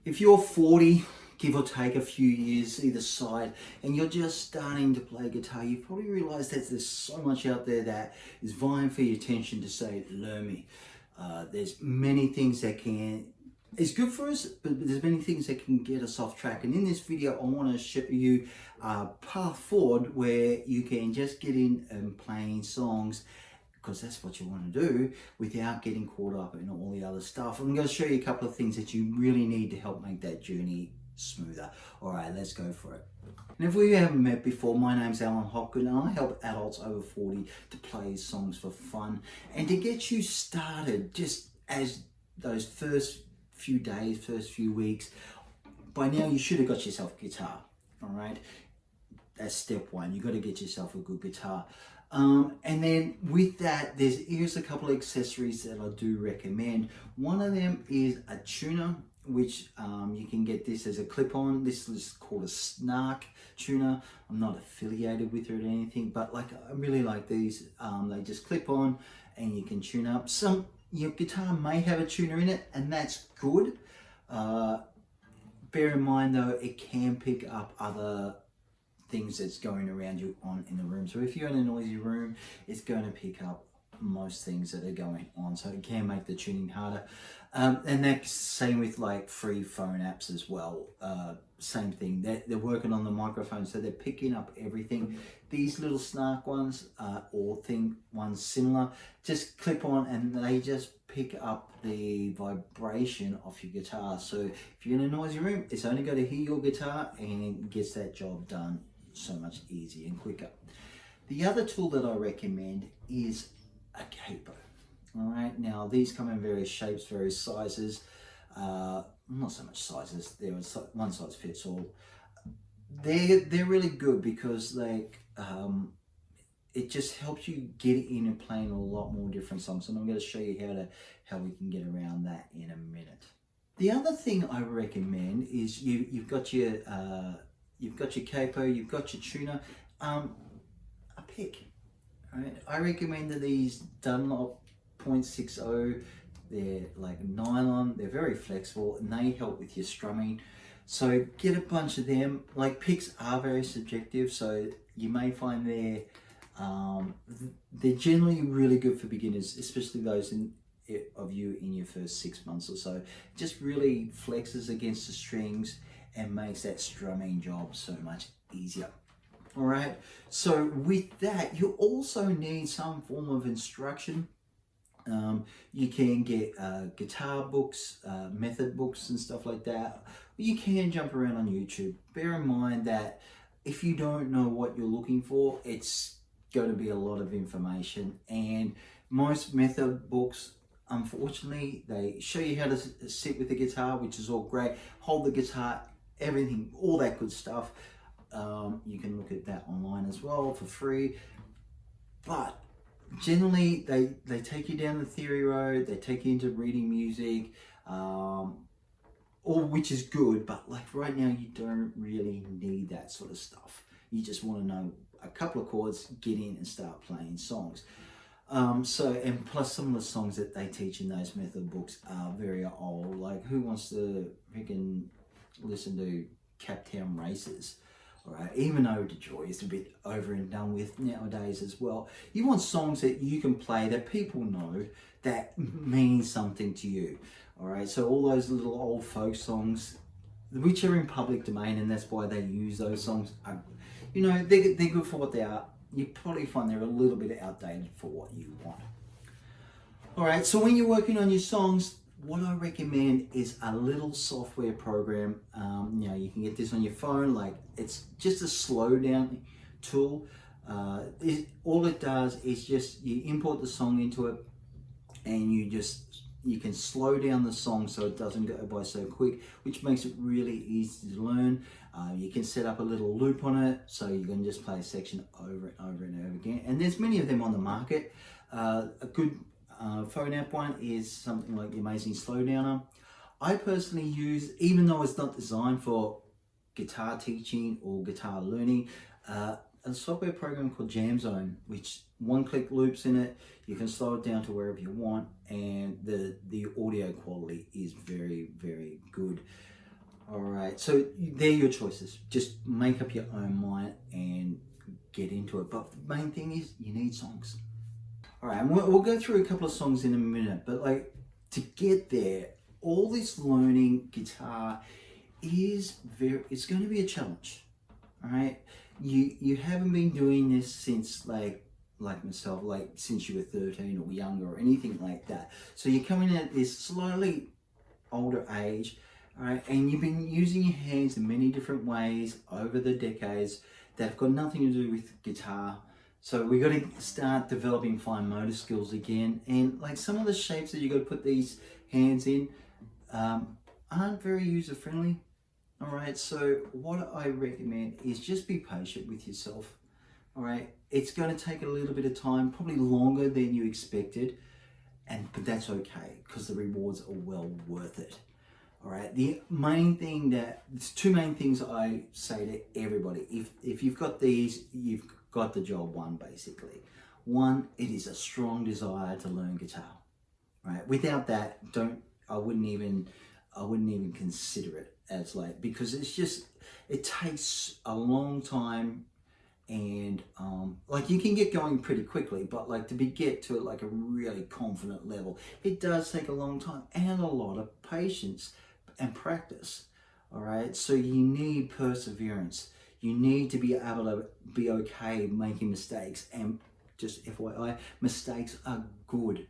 If you're 40, give or take a few years either side, and you're just starting to play guitar, you probably realize that there's so much out there that is vying for your attention to say, learn me. There's many things that it's good for us, but there's many things that can get us off track. And in this video, I want to show you a path forward where you can just get in and playing songs, because that's what you want to do, without getting caught up in all the other stuff. I'm going to show you a couple of things that you really need to help make that journey smoother. All right, let's go for it. And if we haven't met before, my name's Alan Hopgood, and I help adults over 40 to play songs for fun and to get you started just as those first few days, first few weeks. By now, you should have got yourself a guitar, all right? That's step one. You got to get yourself a good guitar. And then with that, here's a couple of accessories that I do recommend. One of them is a tuner, which you can get this as a clip-on. This is called a snark tuner. I'm not affiliated with it or anything, but I really like these. They just clip on and you can tune up. Your guitar may have a tuner in it, and that's good. Bear in mind though, it can pick up other things that's going around you in the room. So if you're in a noisy room, it's going to pick up most things that are going on, so it can make the tuning harder. And that's same with free phone apps as well. Same thing, they're working on the microphone, so they're picking up everything. These little snark ones ones similar, just clip on and they just pick up the vibration off your guitar. So if you're in a noisy room, it's only got to hear your guitar and it gets that job done so much easier and quicker. The other tool that I recommend is a capo. All right, now these come in various shapes, various sizes. Not so much sizes, there was one size fits all. They're really good because it just helps you get in and playing a lot more different songs, and I'm going to show you how we can get around that in a minute. The other thing I recommend is you've got your capo, you've got your tuner, a pick. Right? I recommend that these Dunlop 0.60, they're like nylon, they're very flexible and they help with your strumming. So get a bunch of them. Picks are very subjective, so you may find they're generally really good for beginners, especially those of you in your first 6 months or so. It just really flexes against the strings and makes that strumming job so much easier. All right, so with that, you also need some form of instruction. You can get guitar books, method books and stuff like that. You can jump around on YouTube. Bear in mind that if you don't know what you're looking for, it's going to be a lot of information, and most method books, unfortunately, they show you how to sit with the guitar, which is all great, hold the guitar, everything, all that good stuff. You can look at that online as well for free, but generally they take you down the theory road, they take you into reading music, all which is good, but right now you don't really need that sort of stuff. You just want to know a couple of chords, get in and start playing songs. And plus some of the songs that they teach in those method books are very old. Who wants to freaking listen to Captown Races? All right, even Ode to Joy is a bit over and done with nowadays as well. You want songs that you can play, that people know, that mean something to you. All right, so all those little old folk songs, which are in public domain, and that's why they use those songs, they're good for what they are. You probably find they're a little bit outdated for what you want. All right, so when you're working on your songs, what I recommend is a little software program. You can get this on your phone. It's just a slow down tool. All it does is just you import the song into it, and you can slow down the song so it doesn't go by so quick, which makes it really easy to learn. You can set up a little loop on it, so you can just play a section over and over and over again. And there's many of them on the market. A good phone app one is something like the Amazing Slowdowner. I personally use, even though it's not designed for guitar teaching or guitar learning, a software program called Jam Zone, which one-click loops in it. You can slow it down to wherever you want, and the audio quality is very, very good. All right, so they're your choices. Just make up your own mind and get into it. But the main thing is you need songs. All right, and we'll go through a couple of songs in a minute, but like to get there, all this learning guitar it's going to be a challenge. All right, you haven't been doing this since like myself, like since you were 13 or younger or anything like that. So you're coming at this slightly older age, all right, and you've been using your hands in many different ways over the decades that have got nothing to do with guitar. So we got to start developing fine motor skills again, and like some of the shapes that you got to put these hands in aren't very user friendly. All right, so what I recommend is just be patient with yourself. All right, it's going to take a little bit of time, probably longer than you expected, but that's okay because the rewards are well worth it. All right, there's two main things I say to everybody. If you've got these, you've got the job won basically. One, it is a strong desire to learn guitar. Right, without that, I wouldn't even consider it as like, because it takes a long time, and like you can get going pretty quickly, but like get to like a really confident level, it does take a long time and a lot of patience and practice. All right, so you need perseverance. You need to be able to be okay making mistakes, and just FYI, mistakes are good.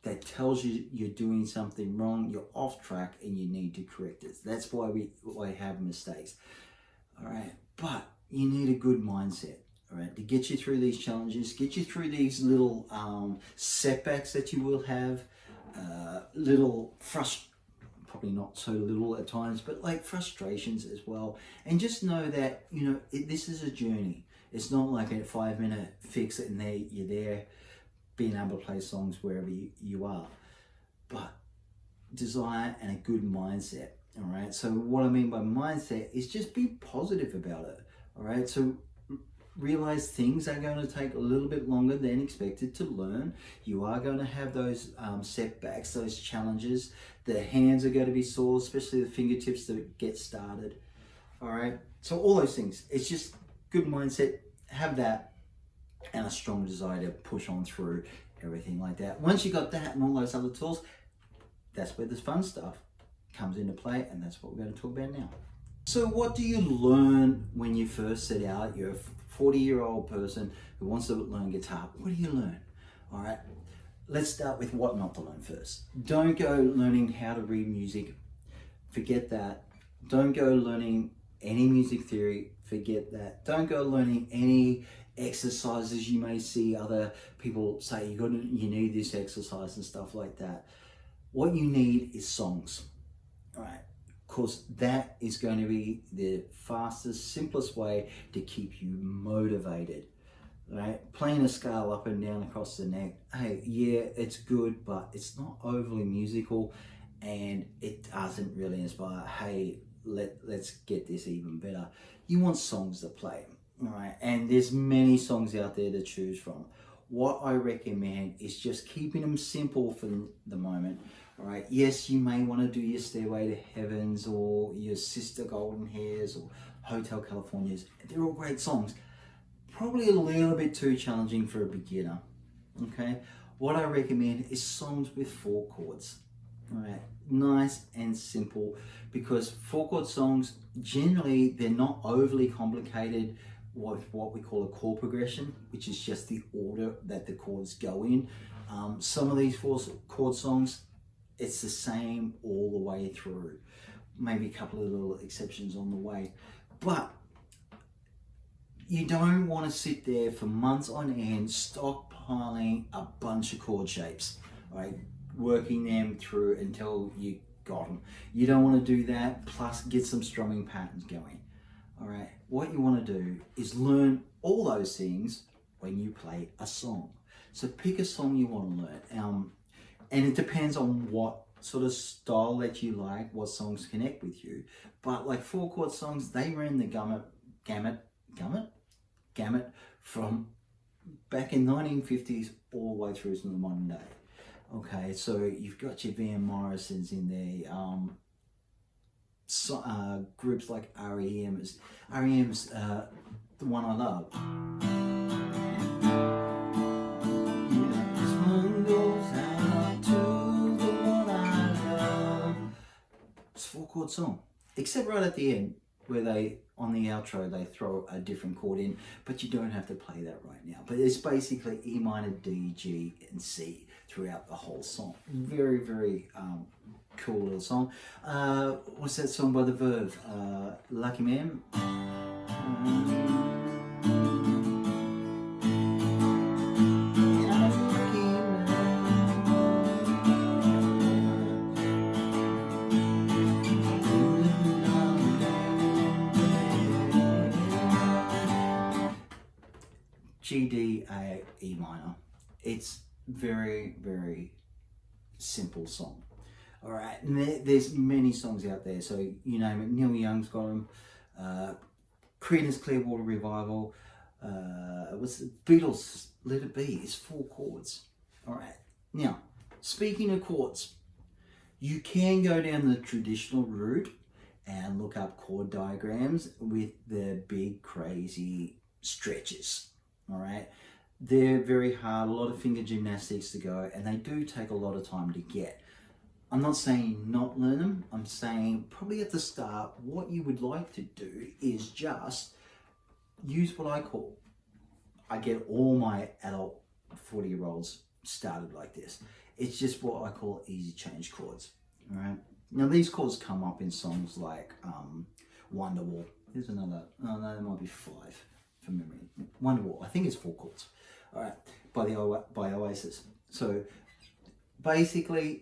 That tells you you're doing something wrong, you're off track, and you need to correct it. That's why we have mistakes. All right, but you need a good mindset. All right, to get you through these challenges, get you through these little setbacks that you will have, probably not so little at times, but like frustrations as well. And just know that this is a journey. It's not like a 5-minute fix it and you're there, being able to play songs wherever you are, but desire and a good mindset. All right, so what I mean by mindset is just be positive about it. All right, so realize things are going to take a little bit longer than expected to learn. You are going to have those setbacks, those challenges. The hands are going to be sore, especially the fingertips to get started. All right, so all those things, it's just good mindset, have that, and a strong desire to push on through everything like that. Once you got that and all those other tools, that's where this fun stuff comes into play, and that's what we're going to talk about now. So what do you learn when you first set out? You're a 40-year-old person who wants to learn guitar. What do you learn? All right, let's start with what not to learn first. Don't go learning how to read music. Forget that. Don't go learning any music theory. Forget that. Don't go learning any exercises you may see other people say you need this exercise and stuff like that. What you need is songs. All right, because that is going to be the fastest, simplest way to keep you motivated. Right, playing a scale up and down across the neck, hey, yeah, it's good, but it's not overly musical, and it doesn't really inspire, hey, let's get this even better. You want songs to play. All right, and there's many songs out there to choose from. What I recommend is just keeping them simple for the moment. All right, yes, you may want to do your Stairway to Heavens or your Sister Golden Hairs or Hotel Californias. They're all great songs. Probably a little bit too challenging for a beginner. Okay, what I recommend is songs with 4 chords. All right, nice and simple, because 4-chord songs, generally they're not overly complicated. What we call a chord progression, which is just the order that the chords go in. Some of these 4-chord songs, it's the same all the way through. Maybe a couple of little exceptions on the way. But you don't want to sit there for months on end stockpiling a bunch of chord shapes, right? Working them through until you got them. You don't want to do that, plus get some strumming patterns going. All right, what you want to do is learn all those things when you play a song. So pick a song you want to learn, and it depends on what sort of style that you like, what songs connect with you. But like 4-chord songs, they ran the gamut from back in 1950s all the way through to the modern day. Okay, so you've got your Van Morrisons in there, groups like REM's the one I love. This one goes out to the one I love. It's a 4-chord song, except right at the end where they, on the outro, they throw a different chord in, but you don't have to play that right now. But it's basically E minor, D, G, and C throughout the whole song. Very, very cool little song. What's that song by The Verve? Lucky Man. G, D, A, E minor. It's very, very simple song. All right, and there's many songs out there, so you name it. Neil Young's got them. Creedence Clearwater Revival. What's the Beatles? Let It Be. It's 4 chords. All right. Now, speaking of chords, you can go down the traditional route and look up chord diagrams with the big crazy stretches. All right, they're very hard, a lot of finger gymnastics to go, and they do take a lot of time to get. I'm not saying not learn them. I'm saying probably at the start, what you would like to do is just use what I call, I get all my adult 40-year-olds started like this. It's just what I call easy change chords. All right. Now these chords come up in songs like Wonderwall. Here's another. Oh no, there might be 5 from memory. Wonderwall. I think it's 4 chords. All right, by Oasis. So basically,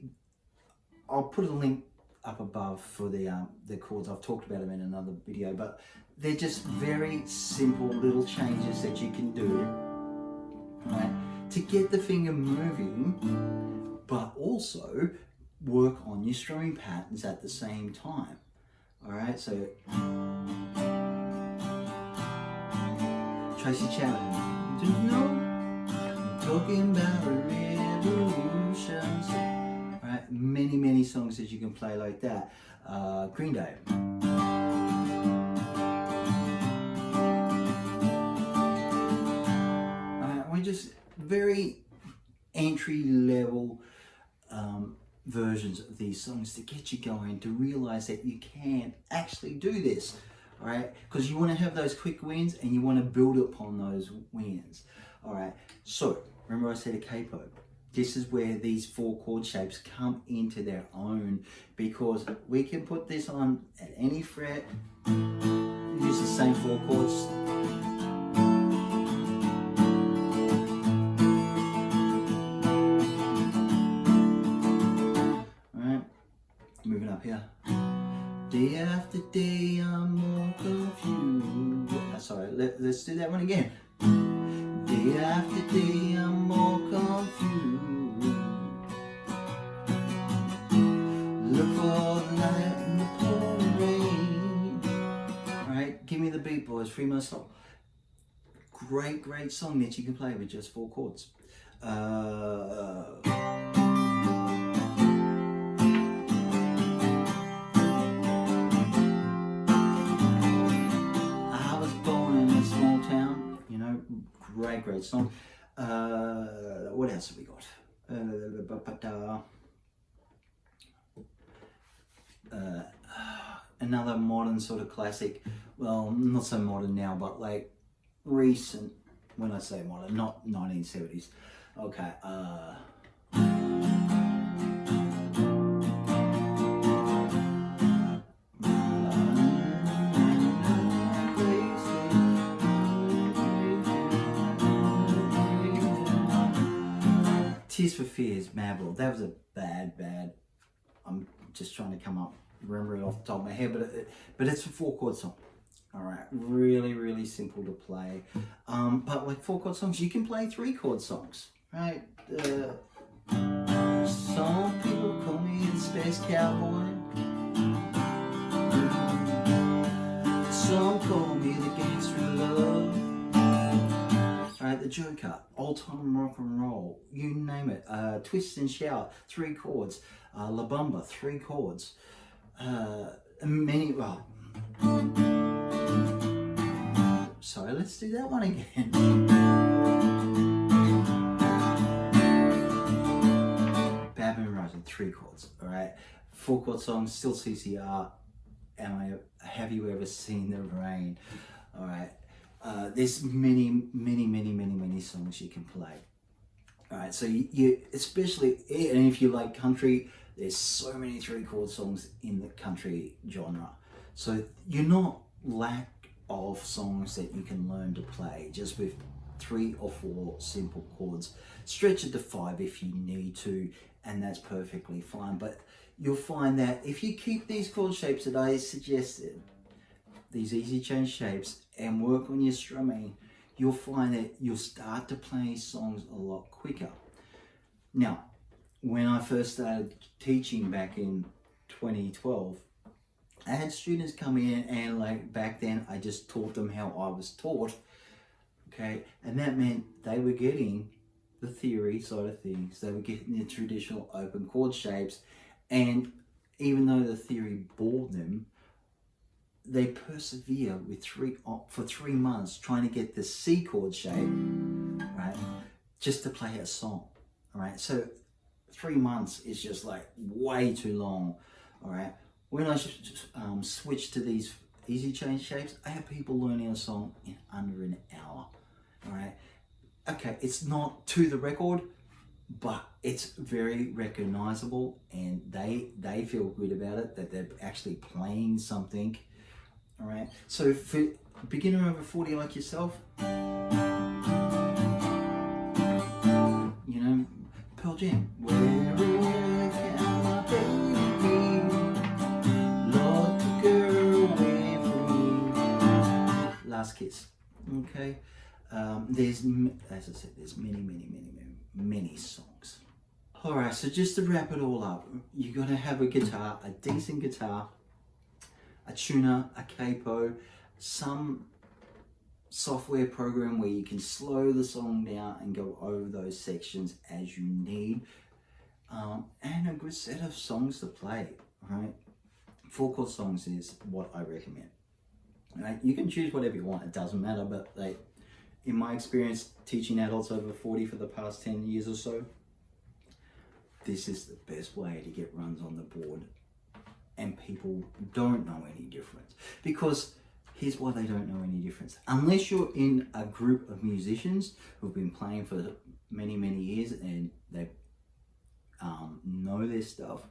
I'll put a link up above for the chords. I've talked about them in another video, but they're just very simple little changes that you can do, right, to get the finger moving, but also work on your strumming patterns at the same time. All right, so Tracy Chapman, do you know? I'm talking about revolutions. Right, many songs that you can play like that. Green Day. We're just very entry level versions of these songs to get you going, to realize that you can actually do this. All right, because you want to have those quick wins and you want to build upon those wins. All right, so remember I said a capo. This is where these 4 chord shapes come into their own, because we can put this on at any fret, use the same 4 chords. All right, moving up here. Day after day, I'm more confused. Sorry, let's do that one again. Day after day, I'm more confused. Look for the light in the pouring rain. Alright, give me the beat, boys. Free my soul. Great song that you can play with just 4 chords. Great song. What else have we got? Another modern sort of classic. Well, not so modern now, but like recent. When I say modern, not 1970s. Okay. Tears for Fears, Madball. That was a bad. I'm just trying to remember it off the top of my head, but it's a 4 chord song. All right, really simple to play. But like 4 chord songs, you can play 3 chord songs, right? Some people call me the Space Cowboy. Some call me the Gangster of Love. The Joker, Old Time Rock and Roll, you name it. Twist and Shout, 3 chords. La Bamba, 3 chords. many, well, sorry, let's do that one again. Batman Rising, 3 chords, all right? 4 chord songs, still CCR. Have you ever seen the rain? All right. There's many songs you can play. All right. So you especially, and if you like country, there's so many 3 chord songs in the country genre. So you're not lack of songs that you can learn to play just with 3 or 4 simple chords. Stretch it to 5 if you need to, and that's perfectly fine. But you'll find that if you keep these chord shapes that I suggested, these easy change shapes, and work on your strumming, you'll find that you'll start to play songs a lot quicker. Now, when I first started teaching back in 2012, I had students come in, and like back then I just taught them how I was taught, okay? And that meant they were getting the theory side of things, they were getting the traditional open chord shapes, and even though the theory bored them, they persevere for 3 months trying to get the C chord shape, right? Just to play a song, all right? So 3 months is just like way too long, all right? When I switched to these easy change shapes, I have people learning a song in under an hour, all right? Okay, it's not to the record, but it's very recognizable, and they feel good about it, that they're actually playing something. All right, so for a beginner over 40 like yourself, you know, Pearl Jam. Where can my baby be? Lord, took her away from me. Last Kiss. Okay, there's, as I said, there's many songs. All right, so just to wrap it all up, you got to have a guitar, a decent guitar, a tuner, a capo, some software program where you can slow the song down and go over those sections as you need, and a good set of songs to play, right? 4 chord songs is what I recommend. Right? You can choose whatever you want, it doesn't matter, but like in my experience teaching adults over 40 for the past 10 years or so, this is the best way to get runs on the board. And people don't know any difference, because here's why they don't know any difference. Unless you're in a group of musicians who've been playing for many years and they know their stuff,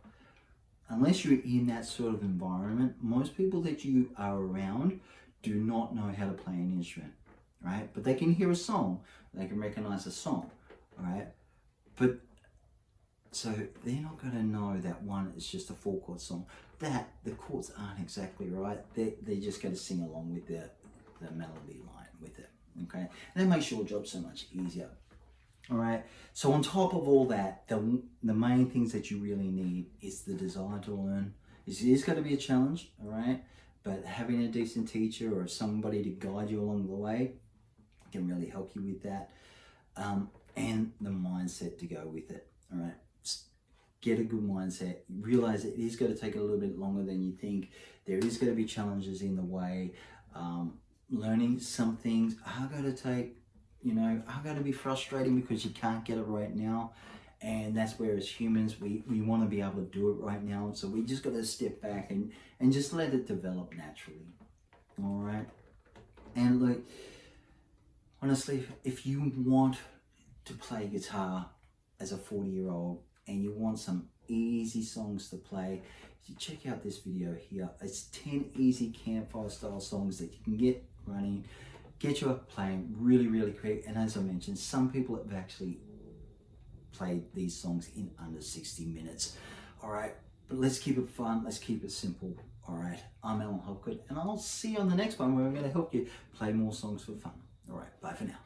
unless you're in that sort of environment, most people that you are around do not know how to play an instrument, right? But they can hear a song, they can recognize a song, right? But so they're not going to know that one is just a 4 chord song, that the chords aren't exactly right. They're just going to sing along with the melody line with it, okay? And that makes your job so much easier, all right? So on top of all that, the main things that you really need is the desire to learn. It is going to be a challenge, all right? But having a decent teacher or somebody to guide you along the way can really help you with that, and the mindset to go with it, all right? Get a good mindset, realize it is going to take a little bit longer than you think. There is going to be challenges in the way. Learning some things are going to take, are going to be frustrating because you can't get it right now. And that's where as humans, we want to be able to do it right now. So we just got to step back and just let it develop naturally. All right. And look, honestly, if you want to play guitar as a 40-year-old, and you want some easy songs to play, you check out this video here. It's 10 easy campfire style songs that you can get running, get you up playing really quick. And as I mentioned, some people have actually played these songs in under 60 minutes. All right, but let's keep it fun, let's keep it simple. All right, I'm Alan Hopgood, and I'll see you on the next one where I'm going to help you play more songs for fun. All right, bye for now.